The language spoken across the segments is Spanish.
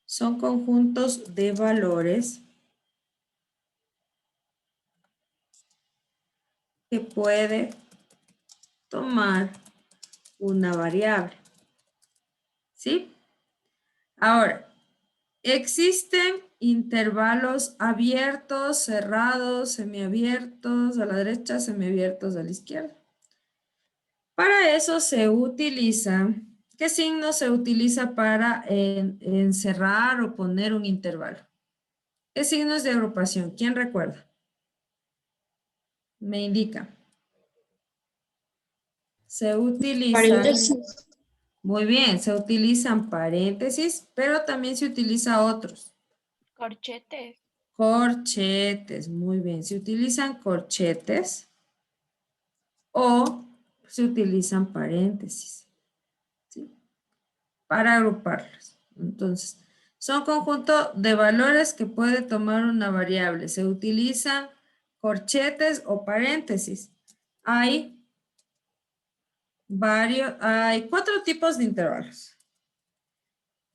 son conjuntos de valores que puede tomar una variable. ¿Sí? Ahora, existen intervalos abiertos, cerrados, semiabiertos a la derecha, semiabiertos a la izquierda. Para eso se utiliza, ¿qué signo se utiliza para encerrar o poner un intervalo? ¿Qué signos de agrupación? ¿Quién recuerda? Me indica. Se utilizan, Paréntesis. muy bien, se utilizan paréntesis, pero también se utiliza otros. Corchetes. Corchetes, muy bien. Se utilizan corchetes o se utilizan paréntesis, ¿sí? Para agruparlos. Entonces, son conjunto de valores que puede tomar una variable. Se utilizan corchetes o paréntesis. Hay hay 4 tipos de intervalos.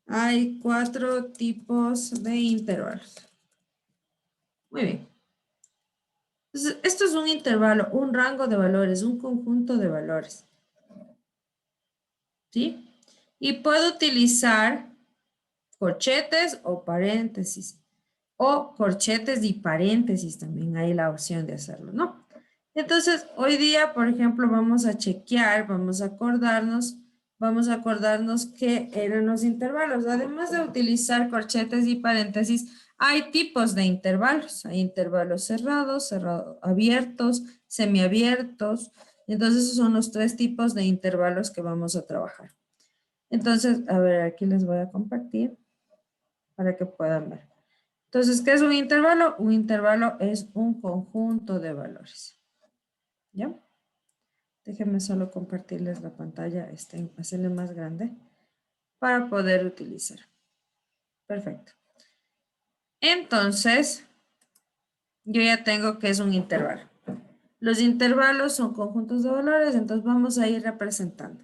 Hay 4 tipos de intervalos. Muy bien. Entonces, esto es un intervalo, un rango de valores, un conjunto de valores. ¿Sí? Y puedo utilizar corchetes o paréntesis. O corchetes y paréntesis también hay la opción de hacerlo, ¿no? Entonces, hoy día, por ejemplo, vamos a chequear, vamos a acordarnos qué eran los intervalos. Además de utilizar corchetes y paréntesis, hay tipos de intervalos. Hay intervalos cerrados, abiertos, semiabiertos. Entonces, esos son los 3 tipos de intervalos que vamos a trabajar. Entonces, a ver, aquí les voy a compartir para que puedan ver. Entonces, ¿qué es un intervalo? Un intervalo es un conjunto de valores. ¿Ya? Déjenme solo compartirles la pantalla, hacerle más grande para poder utilizar. Perfecto. Entonces, yo ya tengo que es un intervalo. Los intervalos son conjuntos de valores, entonces vamos a ir representando.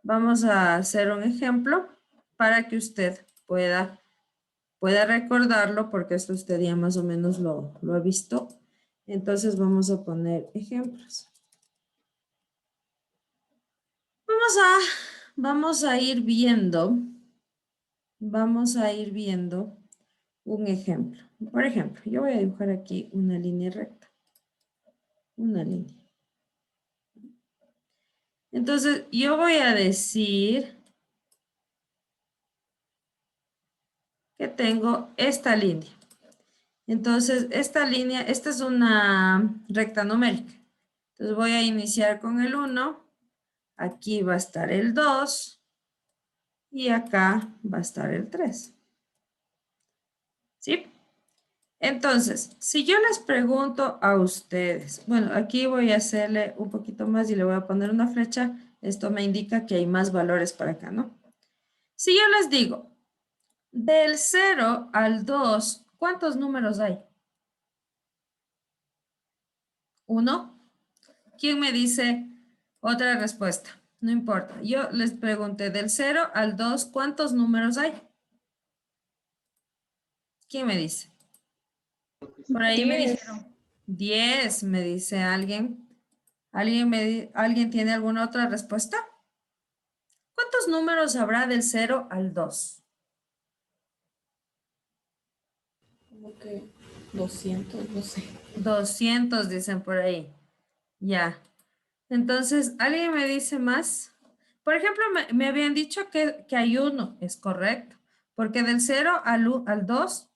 Vamos a hacer un ejemplo para que usted pueda recordarlo, porque esto usted ya más o menos lo ha visto. Entonces vamos a poner ejemplos. Vamos a ir viendo un ejemplo. Por ejemplo, yo voy a dibujar aquí una línea recta. Una línea. Entonces, yo voy a decir que tengo esta línea. Entonces, esta línea, esta es una recta numérica. Entonces, voy a iniciar con el 1. Aquí va a estar el 2. Y acá va a estar el 3. ¿Sí? Entonces, si yo les pregunto a ustedes, bueno, aquí voy a hacerle un poquito más y le voy a poner una flecha. Esto me indica que hay más valores para acá, ¿no? Si yo les digo, del 0 al 2, ¿cuántos números hay? ¿1? ¿Quién me dice otra respuesta? No importa. Yo les pregunté, del 0 al 2, ¿cuántos números hay? ¿Quién me dice? Por ahí me 10. dijeron 10, me dice alguien. ¿Alguien tiene alguna otra respuesta? ¿Cuántos números habrá del 0 al 2? Como que 200, no sé. 200 dicen por ahí. Ya. Entonces, ¿alguien me dice más? Por ejemplo, me habían dicho que hay 1, es correcto, porque del 0 al 2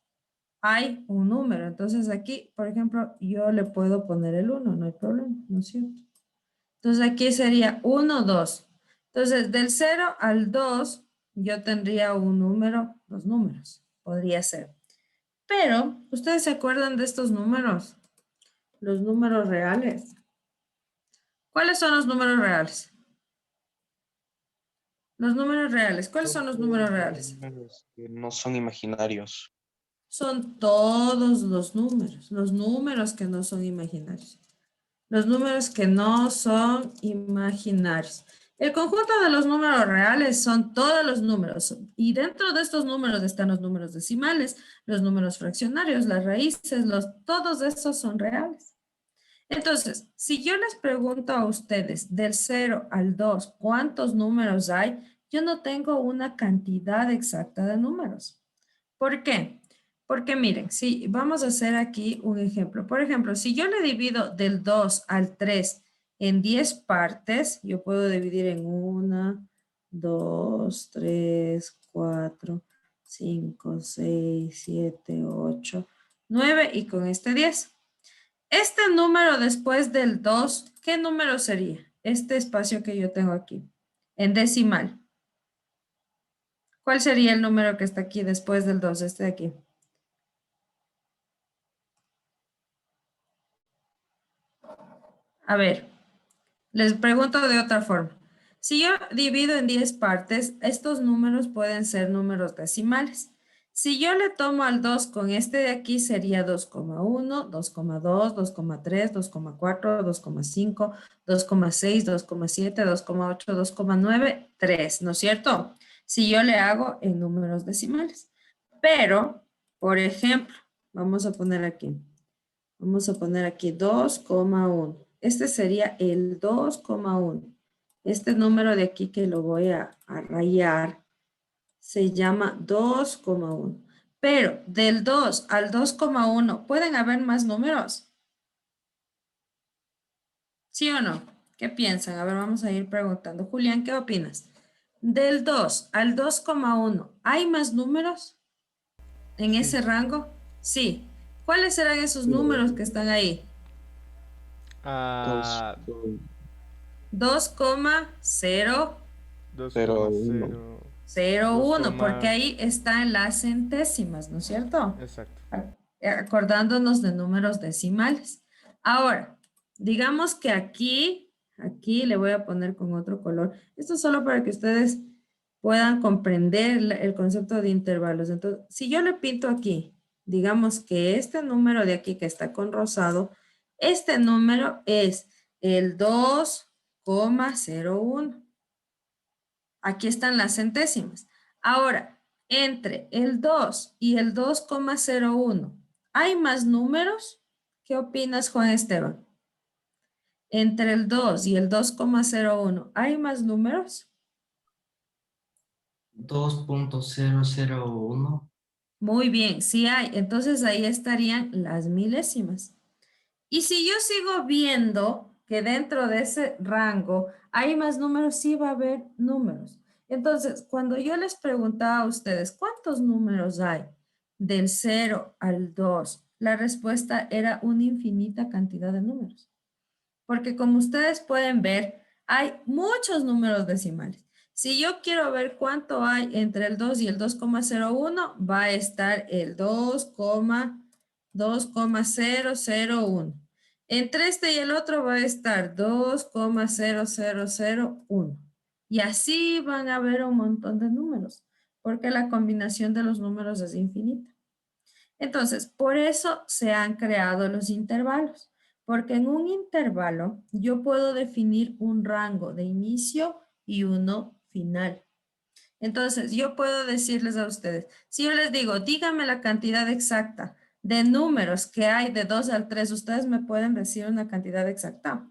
hay un número. Entonces aquí, por ejemplo, yo le puedo poner el 1, no hay problema, ¿no es cierto? Entonces aquí sería 1, 2. Entonces, del 0 al 2, yo tendría un número, 2 números, podría ser. Pero, ¿ustedes se acuerdan de estos números? Los números reales. ¿Cuáles son los números reales? Los números reales. ¿Cuáles son los números reales? Números que no son imaginarios. Son todos los números que no son imaginarios. Los números que no son imaginarios. El conjunto de los números reales son todos los números y dentro de estos números están los números decimales, los números fraccionarios, las raíces, todos estos son reales. Entonces, si yo les pregunto a ustedes del 0 al 2, ¿cuántos números hay? Yo no tengo una cantidad exacta de números. ¿Por qué? Porque miren, si vamos a hacer aquí un ejemplo. Por ejemplo, si yo le divido del 2 al 3 en 10 partes, yo puedo dividir en 1, 2, 3, 4, 5, 6, 7, 8, 9 y con este 10. Este número después del 2, ¿qué número sería? Este espacio que yo tengo aquí, en decimal. ¿Cuál sería el número que está aquí después del 2, este de aquí? A ver, les pregunto de otra forma. Si yo divido en 10 partes, estos números pueden ser números decimales. Si yo le tomo al 2 con este de aquí, sería 2,1, 2,2, 2,3, 2,4, 2,5, 2,6, 2,7, 2,8, 2,9, 3, ¿no es cierto? Si yo le hago en números decimales. Pero, por ejemplo, vamos a poner aquí 2,1. Este sería el 2,1. Este número de aquí que lo voy a rayar se llama 2,1. Pero del 2 al 2,1, ¿pueden haber más números? ¿Sí o no? ¿Qué piensan? A ver, vamos a ir preguntando. Julián, ¿qué opinas? Del 2 al 2,1, ¿hay más números en Sí. ese rango? Sí. ¿Cuáles serán esos números que están ahí? Dos, Ah, 2,0. 0, 2,0. 0,1, porque ahí están las centésimas, ¿no es cierto? Exacto. Acordándonos de números decimales. Ahora, digamos que aquí le voy a poner con otro color. Esto es solo para que ustedes puedan comprender el concepto de intervalos. Entonces, si yo le pinto aquí, digamos que este número de aquí que está con rosado, este número es el 2,01. Aquí están las centésimas. Ahora, entre el 2 y el 2,01, ¿hay más números? ¿Qué opinas, Juan Esteban? Entre el 2 y el 2,01, ¿hay más números? 2,001. Muy bien, sí hay. Entonces ahí estarían las milésimas. Y si yo sigo viendo que dentro de ese rango hay más números, sí va a haber números. Entonces, cuando yo les preguntaba a ustedes, ¿cuántos números hay del 0 al 2? La respuesta era una infinita cantidad de números. Porque como ustedes pueden ver, hay muchos números decimales. Si yo quiero ver cuánto hay entre el 2 y el 2,01, va a estar el 2,001. Entre este y el otro va a estar 2,0001. Y así van a haber un montón de números, porque la combinación de los números es infinita. Entonces, por eso se han creado los intervalos, porque en un intervalo yo puedo definir un rango de inicio y uno final. Entonces, yo puedo decirles a ustedes, si yo les digo, díganme la cantidad exacta de números que hay de 2 al 3, ustedes me pueden decir una cantidad exacta.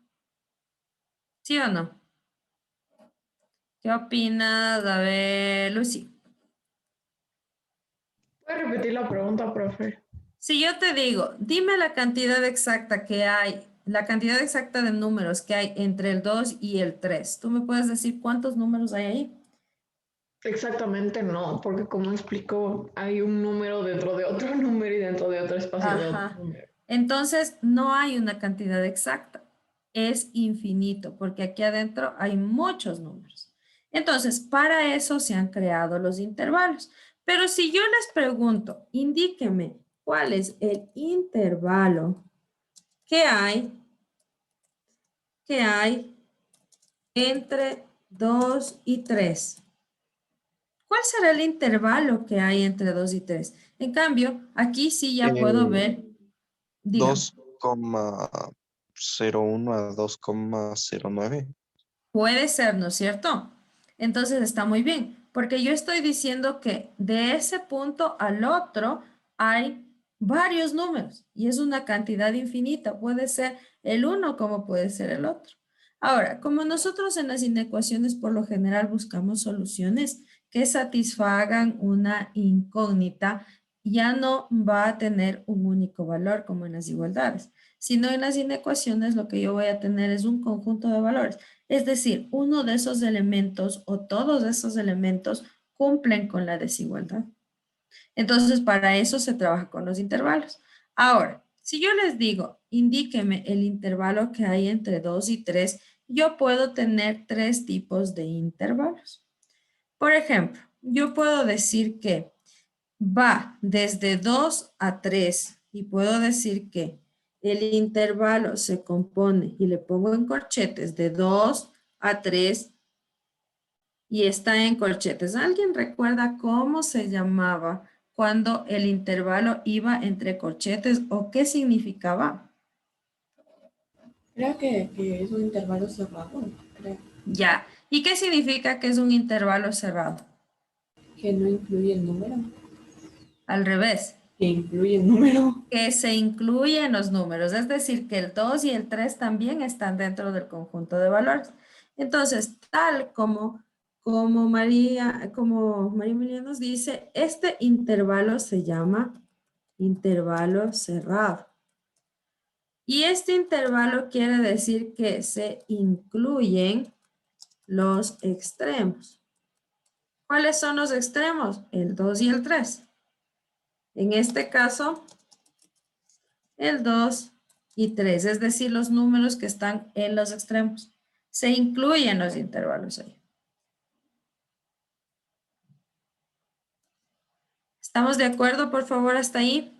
¿Sí o no? ¿Qué opinas? A ver, Lucy. ¿Puedes repetir la pregunta, profe? Si yo te digo, dime la cantidad exacta que hay, la cantidad exacta de números que hay entre el 2 y el 3, ¿tú me puedes decir cuántos números hay ahí? Exactamente no, porque como explicó, hay un número dentro de otro número y dentro de otro espacio de otro Ajá. número. Entonces, no hay una cantidad exacta. Es infinito, porque aquí adentro hay muchos números. Entonces, para eso se han creado los intervalos. Pero si yo les pregunto, indíqueme cuál es el intervalo que hay entre 2 y 3. ¿Cuál será el intervalo que hay entre 2 y 3? En cambio, aquí sí ya puedo ver, dígame. 2,01 a 2,09. Puede ser, ¿no es cierto? Entonces está muy bien, porque yo estoy diciendo que de ese punto al otro hay varios números y es una cantidad infinita. Puede ser el uno como puede ser el otro. Ahora, como nosotros en las inecuaciones por lo general buscamos soluciones que satisfagan una incógnita, ya no va a tener un único valor como en las igualdades, sino en las inecuaciones lo que yo voy a tener es un conjunto de valores. Es decir, uno de esos elementos o todos esos elementos cumplen con la desigualdad. Entonces, para eso se trabaja con los intervalos. Ahora, si yo les digo, indíqueme el intervalo que hay entre 2 y 3, yo puedo tener tres tipos de intervalos. Por ejemplo, yo puedo decir que va desde 2 a 3 y puedo decir que el intervalo se compone y le pongo en corchetes de 2 a 3 y está en corchetes. ¿Alguien recuerda cómo se llamaba cuando el intervalo iba entre corchetes o qué significaba? Creo que es un intervalo cerrado, creo, Ya. ¿Y qué significa que es un intervalo cerrado? que no incluye el número, Al revés. que incluye el número. Que se incluyen los números, es decir, que el 2 y el 3 también están dentro del conjunto de valores. Entonces, tal como María Emilia nos dice, este intervalo se llama intervalo cerrado. Y este intervalo quiere decir que se incluyen los extremos. ¿Cuáles son los extremos? El 2 y el 3. En este caso, el 2 y 3, es decir, los números que están en los extremos. Se incluyen los intervalos ahí. ¿Estamos de acuerdo, por favor, hasta ahí?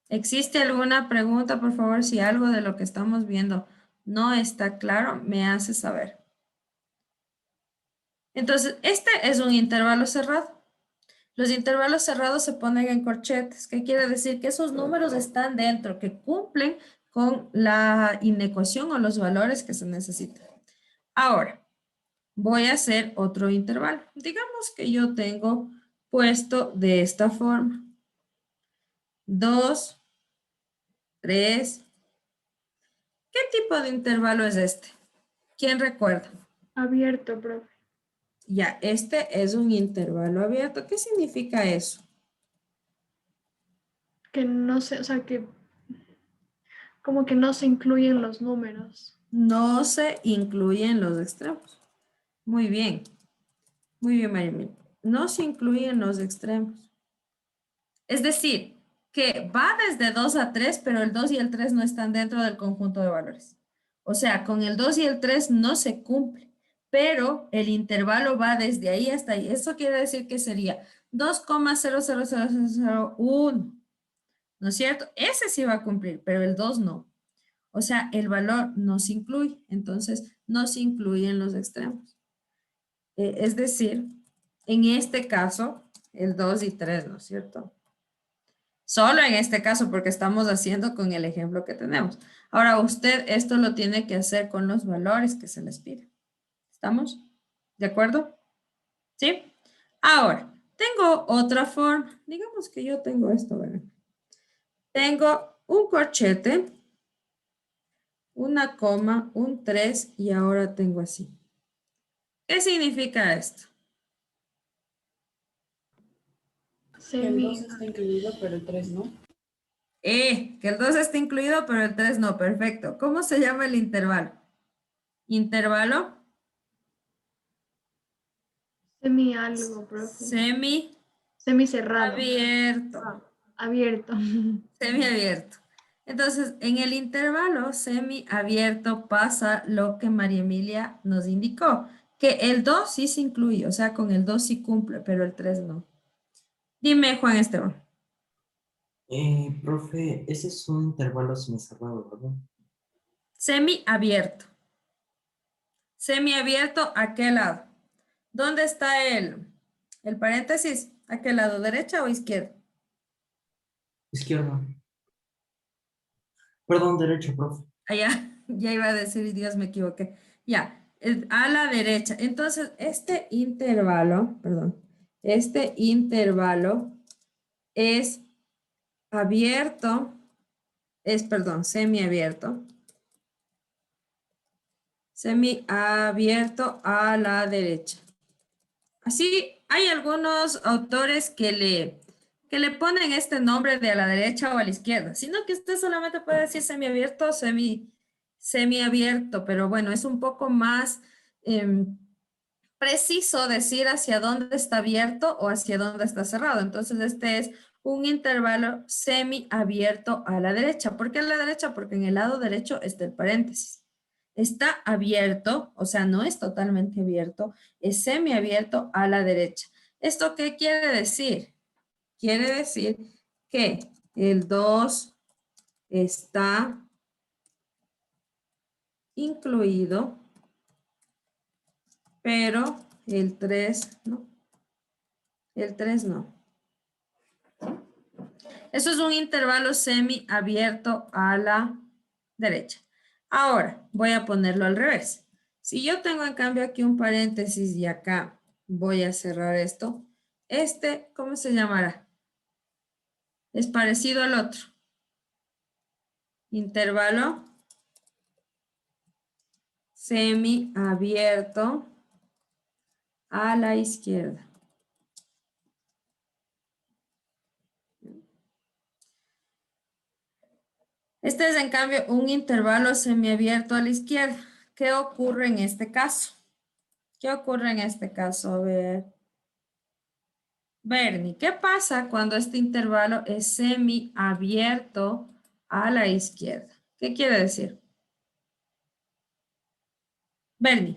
¿Existe alguna pregunta, por favor? Si algo de lo que estamos viendo no está claro, me hace saber. Entonces, este es un intervalo cerrado. Los intervalos cerrados se ponen en corchetes. ¿Qué quiere decir? Que esos números están dentro, que cumplen con la inecuación o los valores que se necesitan. Ahora, voy a hacer otro intervalo. Digamos que yo tengo puesto de esta forma. 2, 3. ¿Qué tipo de intervalo es este? ¿Quién recuerda? Abierto, profe. Ya, este es un intervalo abierto. ¿Qué significa eso? Que no se, o sea, que como que no se incluyen los números. No se incluyen los extremos. Muy bien. Muy bien, María Emilia. No se incluyen los extremos. Es decir, que va desde 2 a 3, pero el 2 y el 3 no están dentro del conjunto de valores. O sea, con el 2 y el 3 no se cumple, pero el intervalo va desde ahí hasta ahí. Eso quiere decir que sería 2,000001. ¿No es cierto? Ese sí va a cumplir, pero el 2 no. O sea, el valor no se incluye, entonces no se incluyen los extremos. Es decir, en este caso, el 2 y 3, ¿no es cierto? Solo en este caso, porque estamos haciendo con el ejemplo que tenemos. Ahora, usted esto lo tiene que hacer con los valores que se les pide. ¿Estamos? ¿De acuerdo? ¿Sí? Ahora, tengo otra forma. Digamos que yo tengo esto, ¿verdad? Tengo un corchete, una coma, un 3 y ahora tengo así. ¿Qué significa esto? Que el 2 está incluido, pero el 3 no. Que el 2 está incluido, pero el 3 no. Perfecto. ¿Cómo se llama el intervalo? Intervalo. Semi algo, profe. Semi cerrado. Abierto. Abierto. Semiabierto. Entonces, en el intervalo semiabierto pasa lo que María Emilia nos indicó, que el 2 sí se incluye, o sea, con el 2 sí cumple, pero el 3 no. Dime, Juan Esteban. Profe, ese es un intervalo semicerrado, ¿verdad? Semiabierto. Semiabierto, ¿a qué lado? ¿Dónde está el paréntesis? ¿A qué lado? ¿Derecha o izquierda? Izquierda. Perdón, derecho, profe. Allá, ya iba a decir, Dios, me equivoqué. Ya, a la derecha. Entonces, este intervalo es abierto, semiabierto. Semiabierto a la derecha. Así, hay algunos autores que le ponen este nombre de a la derecha o a la izquierda, sino que usted solamente puede decir semiabierto o semiabierto, pero bueno, es un poco más preciso decir hacia dónde está abierto o hacia dónde está cerrado. Entonces, este es un intervalo semiabierto a la derecha. ¿Por qué a la derecha? Porque en el lado derecho está el paréntesis. Está abierto, o sea, no es totalmente abierto, es semiabierto a la derecha. ¿Esto qué quiere decir? Quiere decir que el 2 está incluido, pero el 3 no. El 3 no. Eso es un intervalo semiabierto a la derecha. Ahora, voy a ponerlo al revés. Si yo tengo en cambio aquí un paréntesis y acá voy a cerrar esto, ¿cómo se llamará? Es parecido al otro. Intervalo semiabierto a la izquierda. Este es, en cambio, un intervalo semiabierto a la izquierda. ¿Qué ocurre en este caso? ¿Qué ocurre en este caso? A ver. Bernie, ¿qué pasa cuando este intervalo es semiabierto a la izquierda? ¿Qué quiere decir? Bernie.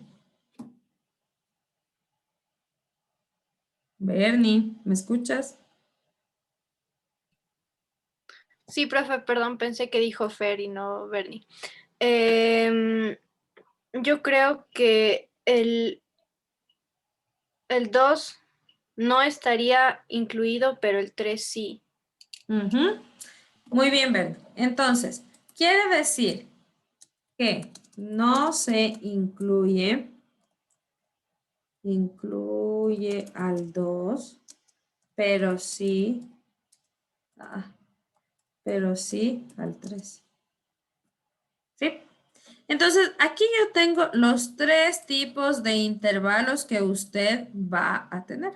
Bernie, ¿me escuchas? Sí, profe, perdón, pensé que dijo Fer y no Bernie. Yo creo que el 2 no estaría incluido, pero el 3 sí. Muy bien, Bernie. Entonces, quiere decir que no se incluye al 2, pero sí al 3. ¿Sí? Entonces, aquí yo tengo los 3 tipos de intervalos que usted va a tener.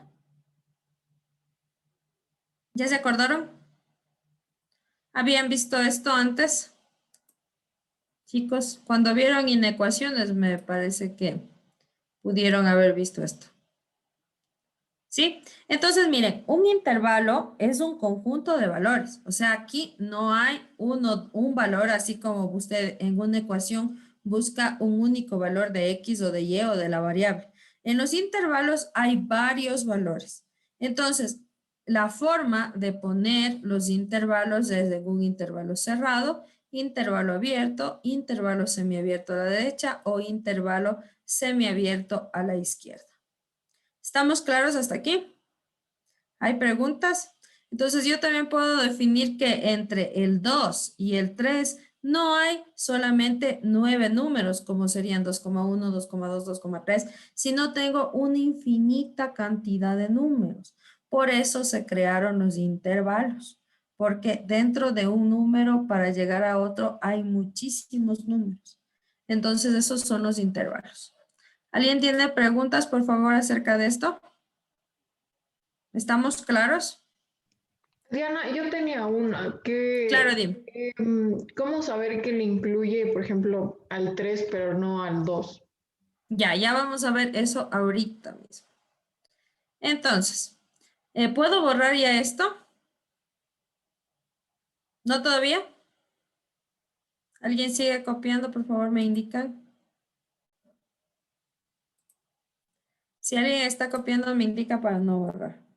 ¿Ya se acordaron? ¿Habían visto esto antes? Chicos, cuando vieron inecuaciones, me parece que pudieron haber visto esto. ¿Sí? Entonces, miren, un intervalo es un conjunto de valores. O sea, aquí no hay un valor así como usted en una ecuación busca un único valor de X o de Y o de la variable. En los intervalos hay varios valores. Entonces, la forma de poner los intervalos es de un intervalo cerrado, intervalo abierto, intervalo semiabierto a la derecha o intervalo semiabierto a la izquierda. ¿Estamos claros hasta aquí? ¿Hay preguntas? Entonces yo también puedo definir que entre el 2 y el 3 no hay solamente 9 números, como serían 2,1, 2,2, 2,3, sino tengo una infinita cantidad de números. Por eso se crearon los intervalos, porque dentro de un número para llegar a otro hay muchísimos números. Entonces esos son los intervalos. ¿Alguien tiene preguntas, por favor, acerca de esto? ¿Estamos claros? Diana, yo tenía una que... Claro, dime. ¿Cómo saber que le incluye, por ejemplo, al 3 pero no al 2? Ya vamos a ver eso ahorita mismo. Entonces, ¿puedo borrar ya esto? ¿No todavía? ¿Alguien sigue copiando? Por favor, me indican. Si alguien está copiando, me indica para no borrar.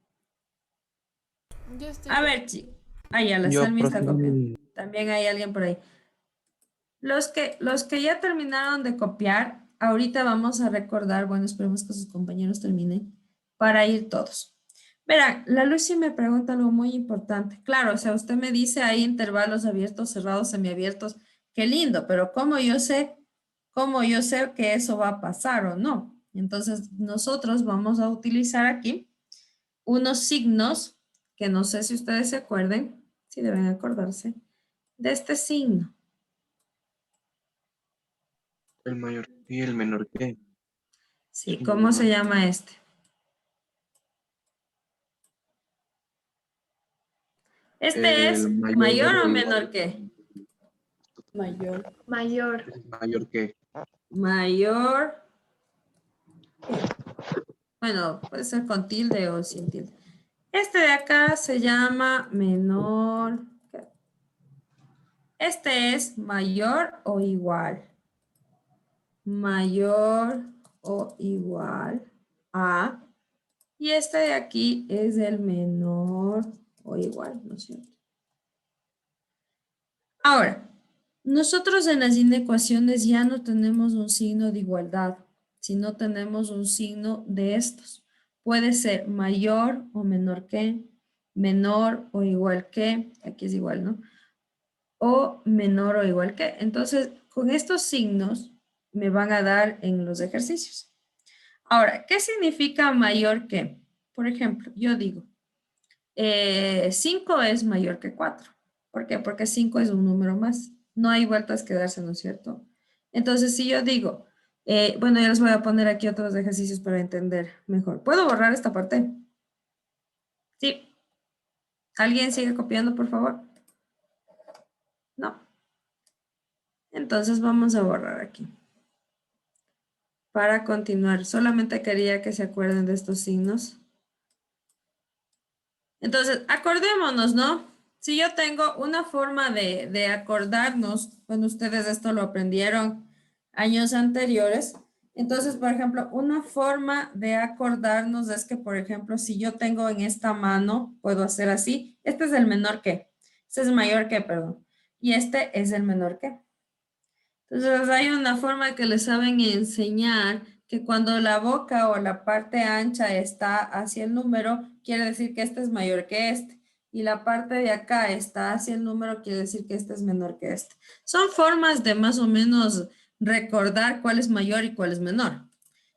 A ver, chicos. Ya la Yo, Salmi está profe. copiando. También hay alguien por ahí. Los que ya terminaron de copiar, ahorita vamos a recordar, bueno, esperemos que sus compañeros terminen, para ir todos. Verán, la Lucy me pregunta algo muy importante. Claro, o sea, usted me dice hay intervalos abiertos, cerrados, semiabiertos. Qué lindo, pero ¿cómo yo sé ¿cómo yo sé que eso va a pasar o no? Entonces, nosotros vamos a utilizar aquí unos signos que no sé si ustedes se acuerden, si deben acordarse, de este signo. El mayor y el menor que. Sí, ¿cómo se llama este? ¿Este es El mayor o mayor, menor que? Mayor. Mayor. mayor que. Mayor. Bueno, puede ser con tilde o sin tilde. Este de acá se llama menor. Este es mayor o igual. Mayor o igual a. Y este de aquí es el menor o igual, ¿no es cierto? Ahora, nosotros en las inecuaciones ya no tenemos un signo de igualdad, sino tenemos un signo de estos. Puede ser mayor o menor que, menor o igual que, aquí es igual, ¿no? O menor o igual que. Entonces, con estos signos me van a dar en los ejercicios. Ahora, ¿qué significa mayor que? Por ejemplo, yo digo, 5 es mayor que 4. ¿Por qué? Porque 5 es un número más. No hay vueltas que darse, ¿no es cierto? Entonces, si yo digo, bueno, ya les voy a poner aquí otros ejercicios para entender mejor. ¿Puedo borrar esta parte? Sí. ¿Alguien sigue copiando, por favor? No. Entonces vamos a borrar aquí. Para continuar, solamente quería que se acuerden de estos signos. Entonces, acordémonos, ¿no? Si yo tengo una forma de acordarnos, bueno, ustedes esto lo aprendieron años anteriores. Entonces, por ejemplo, una forma de acordarnos es que, por ejemplo, si yo tengo en esta mano, puedo hacer así. Este es el menor que. Este es mayor que, perdón. Y este es el menor que. Entonces, hay una forma que les saben enseñar que cuando la boca o la parte ancha está hacia el número, quiere decir que este es mayor que este. Y la parte de acá está hacia el número, quiere decir que este es menor que este. Son formas de más o menos recordar cuál es mayor y cuál es menor.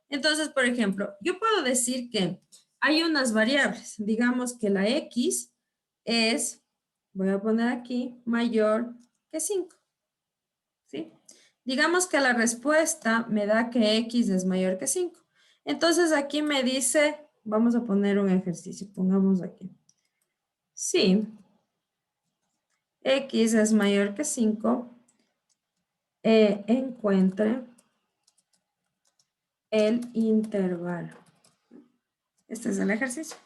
Entonces, por ejemplo, yo puedo decir que hay unas variables. Digamos que la X es, voy a poner aquí, mayor que 5. ¿Sí? Digamos que la respuesta me da que X es mayor que 5. Entonces aquí me dice, vamos a poner un ejercicio, pongamos aquí. Si X es mayor que 5, encuentre el intervalo. Este es el ejercicio.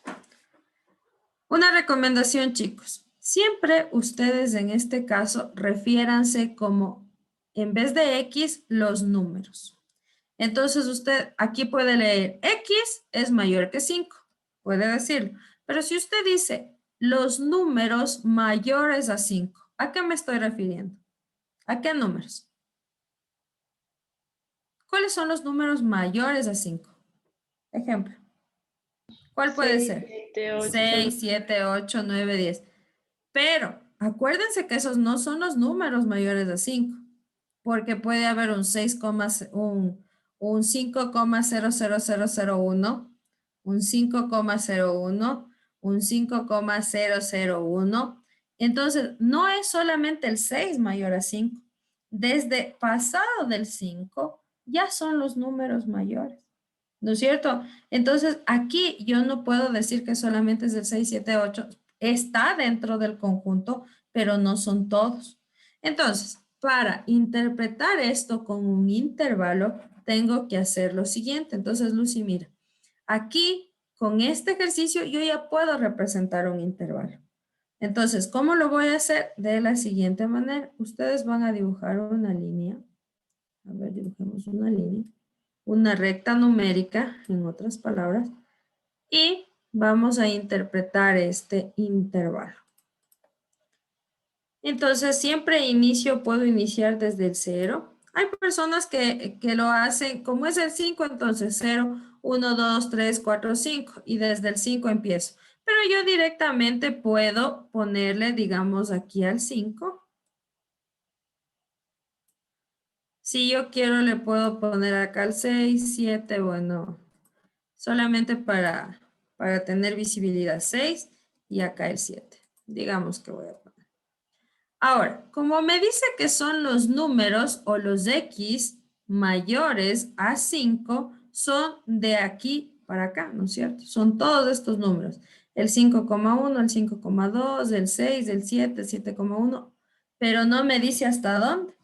Una recomendación, chicos. Siempre ustedes en este caso refiéranse como, en vez de X, los números. Entonces usted aquí puede leer X es mayor que 5, puede decirlo. Pero si usted dice los números mayores a 5, ¿a qué me estoy refiriendo? ¿A qué números? ¿Cuáles son los números mayores a 5? Ejemplo. ¿Cuál puede 6, ser? 7, 8. 6, 7, 8, 9, 10. Pero acuérdense que esos no son los números mayores a 5, porque puede haber un 6, un 5,00001, un 5,01, un 5,001. Entonces, no es solamente el 6 mayor a 5. Desde pasado del 5 ya son los números mayores. ¿No es cierto? Entonces, aquí yo no puedo decir que solamente es el 6, 7, 8. Está dentro del conjunto, pero no son todos. Entonces, para interpretar esto como un intervalo, tengo que hacer lo siguiente. Entonces, Lucy, mira, aquí con este ejercicio yo ya puedo representar un intervalo. Entonces, ¿cómo lo voy a hacer? De la siguiente manera. Ustedes van a dibujar una línea. A ver, dibujemos una línea. Una recta numérica, en otras palabras. Y vamos a interpretar este intervalo. Entonces, siempre puedo iniciar desde el 0. Hay personas que lo hacen, como es el 5, entonces 0, 1, 2, 3, 4, 5. Y desde el 5 empiezo. Pero yo directamente puedo ponerle, digamos, aquí al 5. Si yo quiero, le puedo poner acá el 6, 7, bueno, solamente para tener visibilidad 6 y acá el 7. Digamos que voy a poner. Ahora, como me dice que son los números o los X mayores a 5, son de aquí para acá, ¿no es cierto? Son todos estos números. El 5,1, el 5,2, el 6, el 7, el 7,1, pero no me dice hasta dónde.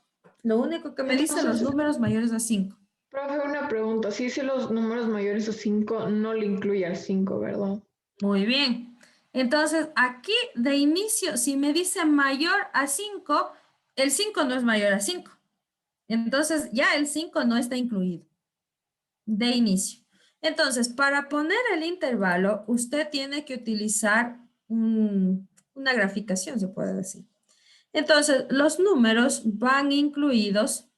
Lo único que me dice los Entonces, números mayores a 5. profe, una pregunta. Si dice los números mayores a 5, no le incluye al 5, ¿verdad? Muy bien. Entonces, aquí de inicio, si me dice mayor a 5, el 5 no es mayor a 5. Entonces, ya el 5 no está incluido de inicio. Entonces, para poner el intervalo, usted tiene que utilizar una graficación, se puede decir. Entonces, los números van incluidos,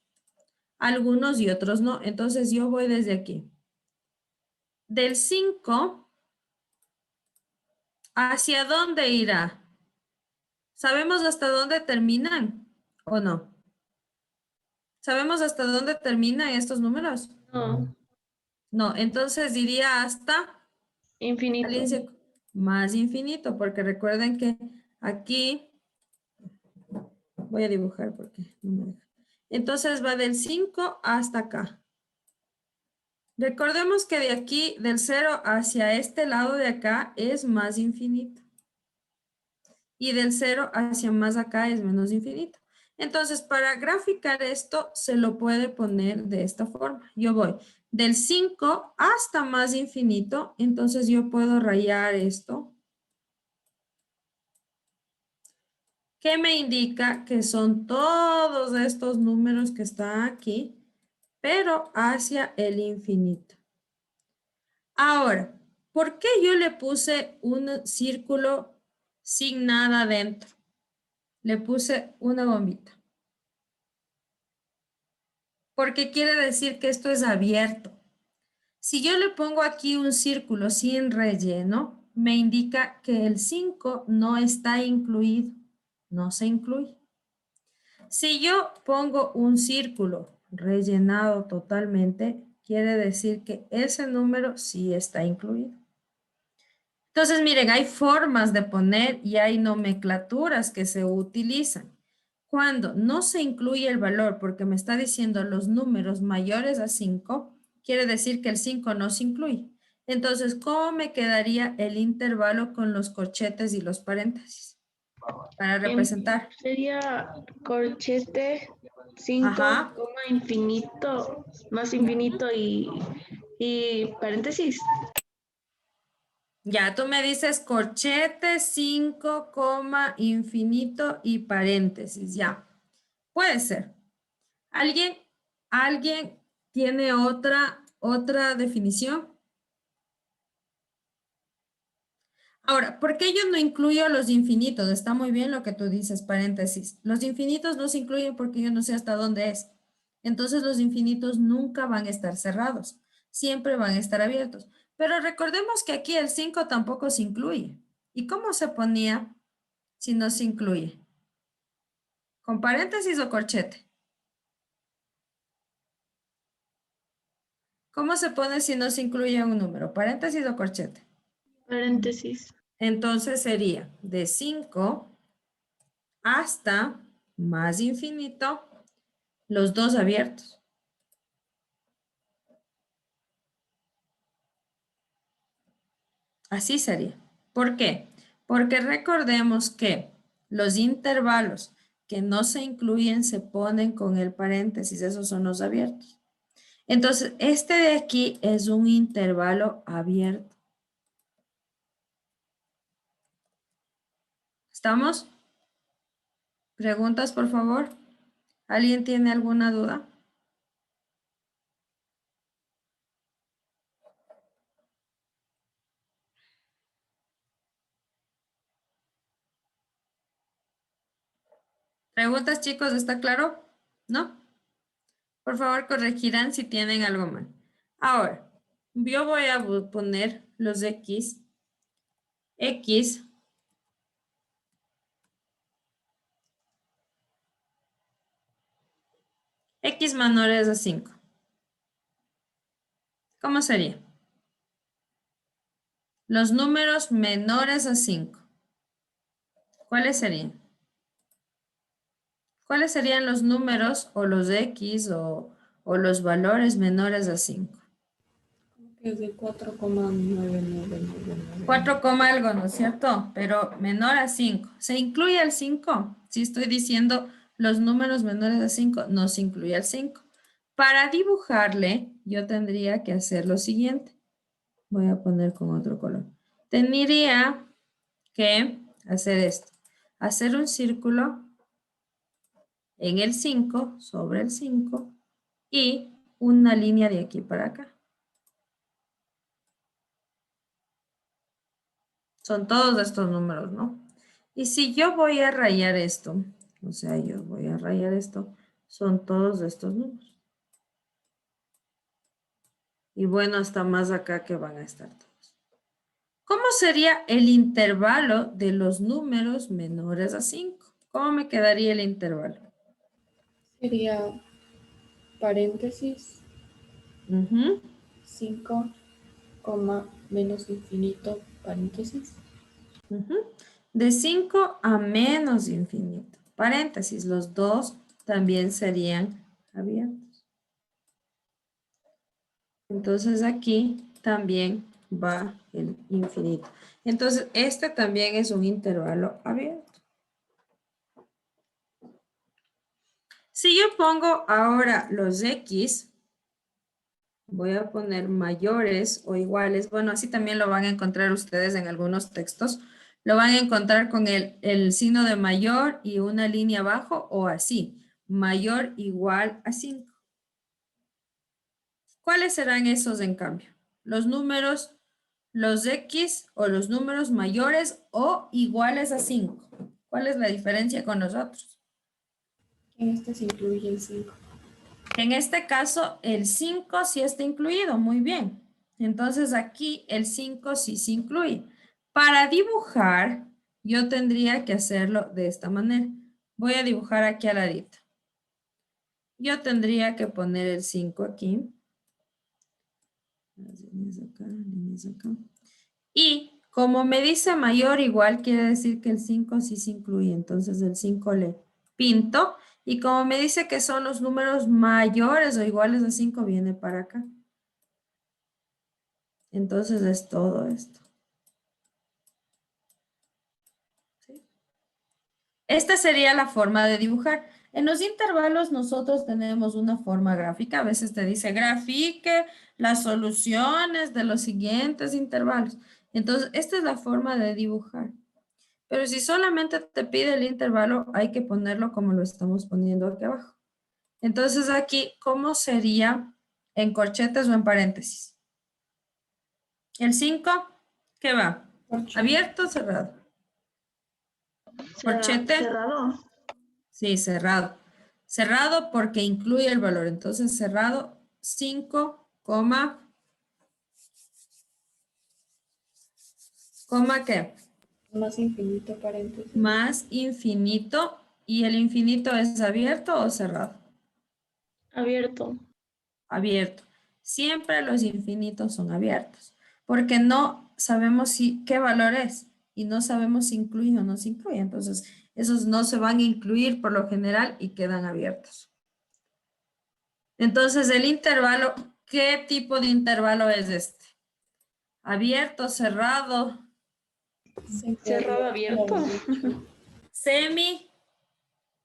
algunos y otros no. Entonces, yo voy desde aquí. Del 5, ¿hacia dónde irá? ¿Sabemos hasta dónde terminan o no? ¿Sabemos hasta dónde terminan estos números? No, No, entonces diría hasta infinito. más infinito, porque recuerden que aquí voy a dibujar porque no me deja. Entonces va del 5 hasta acá. Recordemos que de aquí, del 0 hacia este lado de acá, es más infinito. Y del 0 hacia más acá es menos infinito. Entonces, para graficar esto, se lo puede poner de esta forma. Yo voy del 5 hasta más infinito, entonces yo puedo rayar esto. ¿Qué me indica? Que son todos estos números que están aquí, pero hacia el infinito. Ahora, ¿por qué yo le puse un círculo sin nada dentro? Le puse una bombita. Porque quiere decir que esto es abierto. Si yo le pongo aquí un círculo sin relleno, me indica que el 5 no está incluido, no se incluye. Si yo pongo un círculo rellenado totalmente, quiere decir que ese número sí está incluido. Entonces, miren, hay formas de poner y hay nomenclaturas que se utilizan. Cuando no se incluye el valor porque me está diciendo los números mayores a 5, quiere decir que el 5 no se incluye. Entonces, ¿cómo me quedaría el intervalo con los corchetes y los paréntesis? Para representar. Sería corchete 5, Ajá. infinito, más infinito y paréntesis. Ya, tú me dices corchete, 5, infinito y paréntesis. Ya, puede ser. ¿Alguien tiene otra definición? Ahora, ¿por qué yo no incluyo los infinitos? Está muy bien lo que tú dices, paréntesis. Los infinitos no se incluyen porque yo no sé hasta dónde es. Entonces los infinitos nunca van a estar cerrados. Siempre van a estar abiertos. Pero recordemos que aquí el 5 tampoco se incluye. ¿Y cómo se ponía si no se incluye? ¿Con paréntesis o corchete? ¿Cómo se pone si no se incluye un número? ¿Paréntesis o corchete? Paréntesis. Entonces sería de 5 hasta más infinito, los dos abiertos. Así sería. ¿Por qué? Porque recordemos que los intervalos que no se incluyen se ponen con el paréntesis, esos son los abiertos. Entonces, este de aquí es un intervalo abierto. ¿Estamos? ¿Preguntas, por favor? ¿Alguien tiene alguna duda? ¿Preguntas, chicos? ¿Está claro? ¿No? Por favor, corregirán si tienen algo mal. Ahora, yo voy a poner los X. X X menores a 5. ¿Cómo sería? Los números menores a 5. ¿Cuáles serían? ¿Cuáles serían los números o los X o los valores menores a 5? Es de 4,99999. 4, algo, ¿no es cierto? Pero menor a 5. ¿Se incluye el 5? Si estoy diciendo los números menores a 5, no se incluye el 5. Para dibujarle, yo tendría que hacer lo siguiente. Voy a poner con otro color. Tendría que hacer esto. Hacer un círculo en el 5, sobre el 5, y una línea de aquí para acá. Son todos estos números, ¿no? Y si yo voy a rayar esto, o sea, yo voy a rayar esto, son todos estos números. Y bueno, hasta más acá que van a estar todos. ¿Cómo sería el intervalo de los números menores a 5? ¿Cómo me quedaría el intervalo? Sería paréntesis, Ujú. 5, menos infinito, paréntesis. Ujú. De 5 a menos infinito. Paréntesis, los dos también serían abiertos. Entonces aquí también va el infinito. Entonces este también es un intervalo abierto. Si yo pongo ahora los X, voy a poner mayores o iguales. Bueno, así también lo van a encontrar ustedes en algunos textos. Lo van a encontrar con el signo de mayor y una línea abajo o así. Mayor igual a 5. ¿Cuáles serán esos en cambio? Los números, los X o los números mayores o iguales a 5. ¿Cuál es la diferencia con los otros? En este se incluye el 5. En este caso, el 5 sí está incluido, muy bien. Entonces aquí el 5 sí se incluye. Para dibujar, yo tendría que hacerlo de esta manera. Voy a dibujar aquí al ladito. Yo tendría que poner el 5 aquí. Las líneas acá, líneas acá. Y como me dice mayor igual, quiere decir que el 5 sí se incluye. Entonces el 5 le pinto. Y como me dice que son los números mayores o iguales a 5, viene para acá. Entonces es todo esto. ¿Sí? Esta sería la forma de dibujar. En los intervalos nosotros tenemos una forma gráfica. A veces te dice grafique las soluciones de los siguientes intervalos. Entonces, esta es la forma de dibujar. Pero si solamente te pide el intervalo, hay que ponerlo como lo estamos poniendo aquí abajo. Entonces aquí, ¿cómo sería en corchetes o en paréntesis? El 5, ¿qué va? ¿Abierto o cerrado? Corchete. Cerrado. Sí, cerrado. Cerrado porque incluye el valor. Entonces, cerrado 5, ¿coma qué? Más infinito, paréntesis. Más infinito. ¿Y el infinito es abierto o cerrado? Abierto. Abierto. Siempre los infinitos son abiertos, porque no sabemos qué valor es y no sabemos si incluye o no se incluye. Entonces, esos no se van a incluir por lo general y quedan abiertos. Entonces, el intervalo, ¿qué tipo de intervalo es este? Abierto, cerrado, Cerrado, abierto. semi,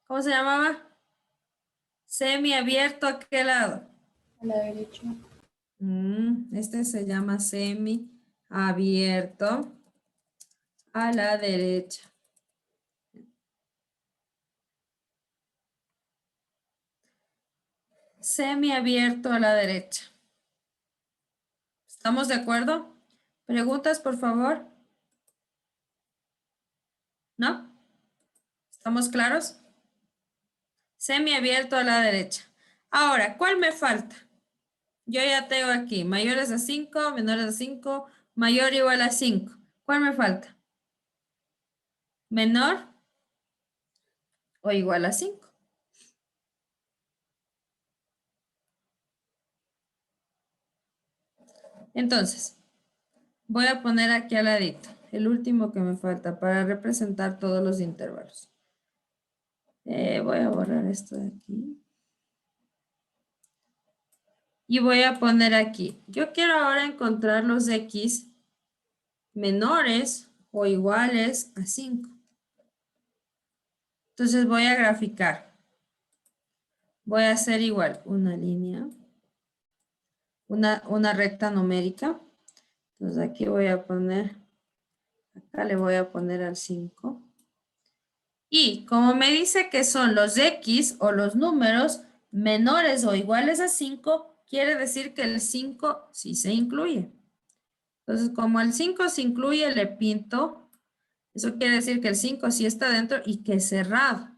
¿cómo se llamaba? Semi abierto, ¿a qué lado? A la derecha. Este se llama semi abierto a la derecha. Semiabierto a la derecha. ¿Estamos de acuerdo? ¿Preguntas, por favor? ¿No? ¿Estamos claros? Semiabierto a la derecha. Ahora, ¿cuál me falta? Yo ya tengo aquí mayores a 5, menores a 5, mayor o igual a 5. ¿Cuál me falta? ¿Menor o igual a 5? Entonces, voy a poner aquí al ladito el último que me falta para representar todos los intervalos. Voy a borrar esto de aquí. Y voy a poner aquí. Yo quiero ahora encontrar los X menores o iguales a 5. Entonces voy a graficar. Voy a hacer igual una línea, una recta numérica. Entonces aquí voy a poner, acá le voy a poner al 5. Y como me dice que son los X o los números menores o iguales a 5, quiere decir que el 5 sí se incluye. Entonces, como el 5 se incluye, le pinto. Eso quiere decir que el 5 sí está dentro y que es cerrado.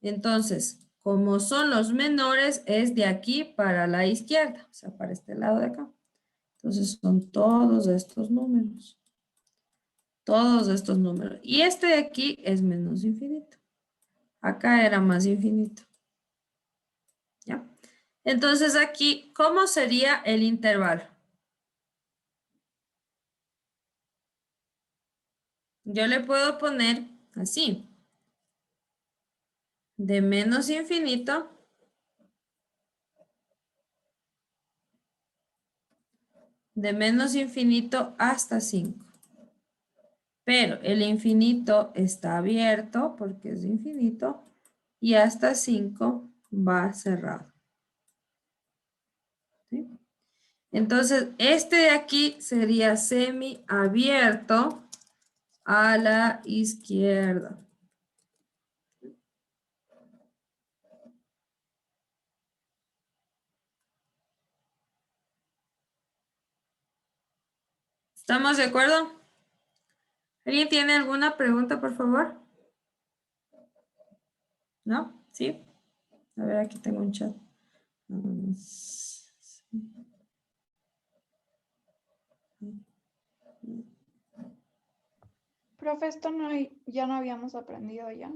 Entonces, como son los menores, es de aquí para la izquierda, o sea, para este lado de acá. Entonces, son todos estos números. Todos estos números. Y este de aquí es menos infinito. Acá era más infinito. ¿Ya? Entonces, aquí, ¿cómo sería el intervalo? Yo le puedo poner así. De menos infinito hasta 5. Pero el infinito está abierto porque es infinito y hasta 5 va cerrado. ¿Sí? Entonces, este de aquí sería semiabierto a la izquierda. ¿Estamos de acuerdo? ¿Alguien tiene alguna pregunta, por favor? ¿No? ¿Sí? A ver, aquí tengo un chat. Profe, esto no, ya no habíamos aprendido ya.